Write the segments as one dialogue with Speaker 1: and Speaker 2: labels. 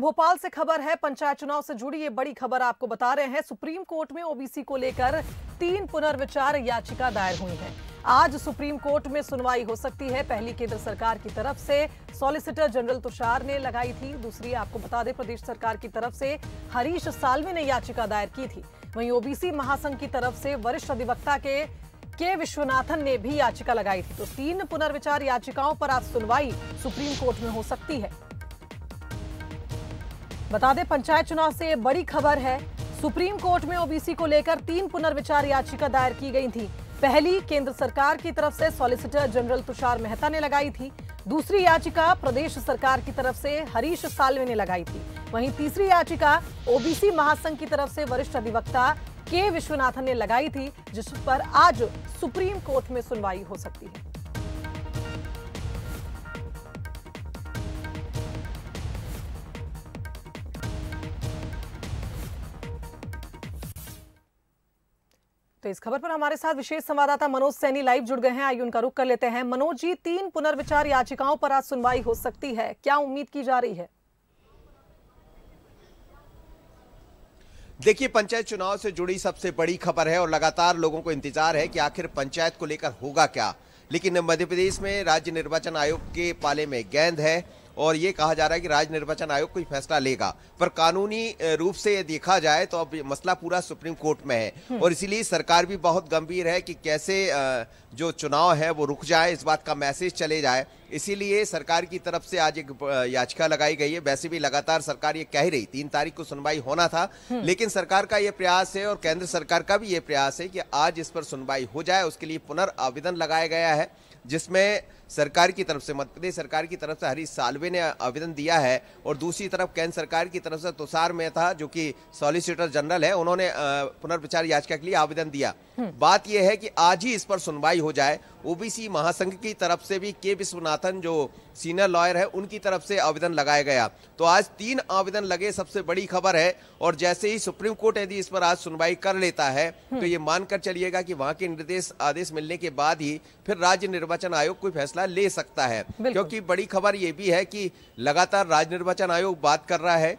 Speaker 1: भोपाल से खबर है, पंचायत चुनाव से जुड़ी ये बड़ी खबर आपको बता रहे हैं। सुप्रीम कोर्ट में ओबीसी को लेकर 3 पुनर्विचार याचिका दायर हुई है। आज सुप्रीम कोर्ट में सुनवाई हो सकती है। पहली केंद्र सरकार की तरफ से सॉलिसिटर जनरल तुषार ने लगाई थी, दूसरी आपको बता दें प्रदेश सरकार की तरफ से हरीश साल्वे ने याचिका दायर की थी। वहीं ओबीसी महासंघ की तरफ से वरिष्ठ अधिवक्ता के विश्वनाथन ने भी याचिका लगाई थी। तो 3 पुनर्विचार याचिकाओं पर आज सुनवाई सुप्रीम कोर्ट में हो सकती है। बता दें पंचायत चुनाव से बड़ी खबर है। सुप्रीम कोर्ट में ओबीसी को लेकर 3 पुनर्विचार याचिका दायर की गई थी। पहली केंद्र सरकार की तरफ से सॉलिसिटर जनरल तुषार मेहता ने लगाई थी, दूसरी याचिका प्रदेश सरकार की तरफ से हरीश साल्वे ने लगाई थी। वहीं तीसरी याचिका ओबीसी महासंघ की तरफ से वरिष्ठ अधिवक्ता के विश्वनाथन ने लगाई थी, जिस पर आज सुप्रीम कोर्ट में सुनवाई हो सकती है। तो इस खबर पर हमारे साथ विशेष संवाददाता मनोज सैनी लाइव जुड़ गए हैं। आइए उनका रुख कर लेते हैं। मनोज जी, 3 पुनर्विचार याचिकाओं पर आज सुनवाई हो सकती है, क्या उम्मीद की जा रही है?
Speaker 2: देखिए, पंचायत चुनाव से जुड़ी सबसे बड़ी खबर है और लगातार लोगों को इंतजार है कि आखिर पंचायत को लेकर होगा क्या। लेकिन मध्य प्रदेश में राज्य निर्वाचन आयोग के पाले में गेंद है और ये कहा जा रहा है कि राज्य निर्वाचन आयोग कोई फैसला लेगा, पर कानूनी रूप से देखा जाए तो अब मसला पूरा सुप्रीम कोर्ट में है और इसीलिए सरकार भी बहुत गंभीर है कि कैसे जो चुनाव है वो रुक जाए, इस बात का मैसेज चले जाए। इसीलिए सरकार की तरफ से आज एक याचिका लगाई गई है। वैसे भी लगातार सरकार ये कह रही 3 तारीख को सुनवाई होना था, लेकिन सरकार का ये प्रयास है और केंद्र सरकार का भी ये प्रयास है कि आज इस पर सुनवाई हो जाए। उसके लिए पुनर्आवेदन लगाया गया है, जिसमें सरकार की तरफ से, मध्य प्रदेश सरकार की तरफ से हरीश साल्वे ने आवेदन दिया है और दूसरी तरफ केंद्र सरकार की तरफ से तुषार मेहता जो कि सॉलिसिटर जनरल है, उन्होंने पुनर्विचार याचिका के लिए आवेदन दिया। बात यह है कि आज ही इस पर सुनवाई हो जाए। ओबीसी महासंघ की तरफ से भी के विश्वनाथन जो सीनियर लॉयर है, उनकी तरफ से आवेदन लगाया गया। तो आज 3 आवेदन लगे, सबसे बड़ी खबर है। और जैसे ही सुप्रीम कोर्ट यदि इस पर आज सुनवाई कर लेता है तो ये मानकर चलिएगा कि वहां के निर्देश आदेश मिलने के बाद ही फिर राज्य निर्वाचन आयोग कोई फैसला ले सकता है। क्योंकि बड़ी खबर ये भी है कि लगातार राज्य निर्वाचन आयोग बात कर रहा है,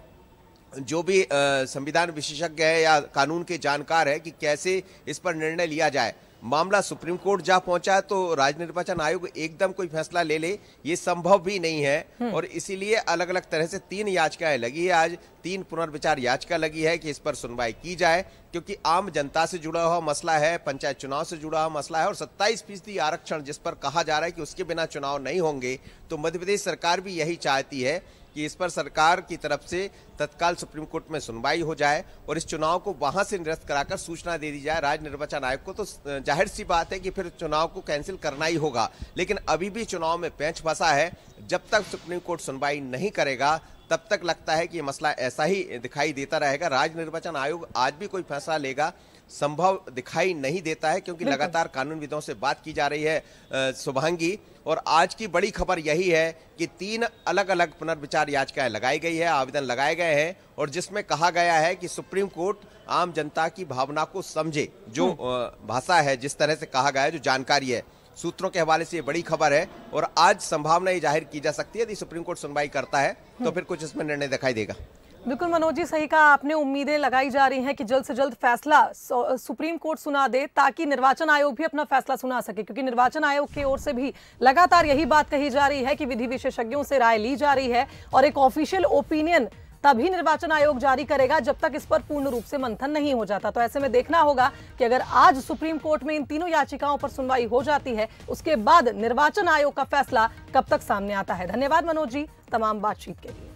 Speaker 2: जो भी संविधान विशेषज्ञ है या कानून के जानकार है, कि कैसे इस पर निर्णय लिया जाए। मामला सुप्रीम कोर्ट जा पहुंचा तो राज्य निर्वाचन आयोग एकदम कोई फैसला ले ले, ये संभव भी नहीं है। और इसीलिए अलग अलग तरह से 3 याचिकाएं लगी है। आज 3 पुनर्विचार याचिका लगी है कि इस पर सुनवाई की जाए, क्योंकि आम जनता से जुड़ा हुआ मसला है, पंचायत चुनाव से जुड़ा हुआ मसला है और 27% आरक्षण जिस पर कहा जा रहा है कि उसके बिना चुनाव नहीं होंगे। तो मध्य प्रदेश सरकार भी यही चाहती है कि इस पर सरकार की तरफ से तत्काल सुप्रीम कोर्ट में सुनवाई हो जाए और इस चुनाव को वहां से निरस्त कराकर सूचना दे दी जाए राज्य निर्वाचन आयोग को। तो जाहिर सी बात है कि फिर चुनाव को कैंसिल करना ही होगा। लेकिन अभी भी चुनाव में पेंच फंसा है। जब तक सुप्रीम कोर्ट सुनवाई नहीं करेगा तब तक लगता है कि ये मसला ऐसा ही दिखाई देता रहेगा। राज्य निर्वाचन आयोग आज भी कोई फैसला लेगा संभव दिखाई नहीं देता है, क्योंकि लगातार कानूनविदों से बात की जा रही है शुभांगी। और आज की बड़ी खबर यही है कि 3 अलग अलग पुनर्विचार याचिकाएं लगाई गई है, आवेदन लगाए गए हैं और जिसमें कहा गया है कि सुप्रीम कोर्ट आम जनता की भावना को समझे। जो भाषा है, जिस तरह से कहा गया है, जो जानकारी है, सूत्रों के हवाले से ये बड़ी खबर है और आज संभावना ये जाहिर की जा सकती है यदि सुप्रीम कोर्ट सुनवाई करता है तो फिर कुछ इसमें निर्णय दिखाई देगा।
Speaker 1: बिल्कुल मनोज जी, सही कहा आपने। उम्मीदें लगाई जा रही हैं कि जल्द से जल्द फैसला सुप्रीम कोर्ट सुना दे, ताकि निर्वाचन आयोग भी अपना फैसला सुना सके। क्योंकि निर्वाचन आयोग की ओर से भी लगातार यही बात कही जा रही है कि विधि विशेषज्ञों से राय ली जा रही है और एक ऑफिशियल ओपिनियन तभी निर्वाचन आयोग जारी करेगा जब तक इस पर पूर्ण रूप से मंथन नहीं हो जाता। तो ऐसे में देखना होगा कि अगर आज सुप्रीम कोर्ट में इन 3 याचिकाओं पर सुनवाई हो जाती है, उसके बाद निर्वाचन आयोग का फैसला कब तक सामने आता है। धन्यवाद मनोज जी तमाम बातचीत के लिए।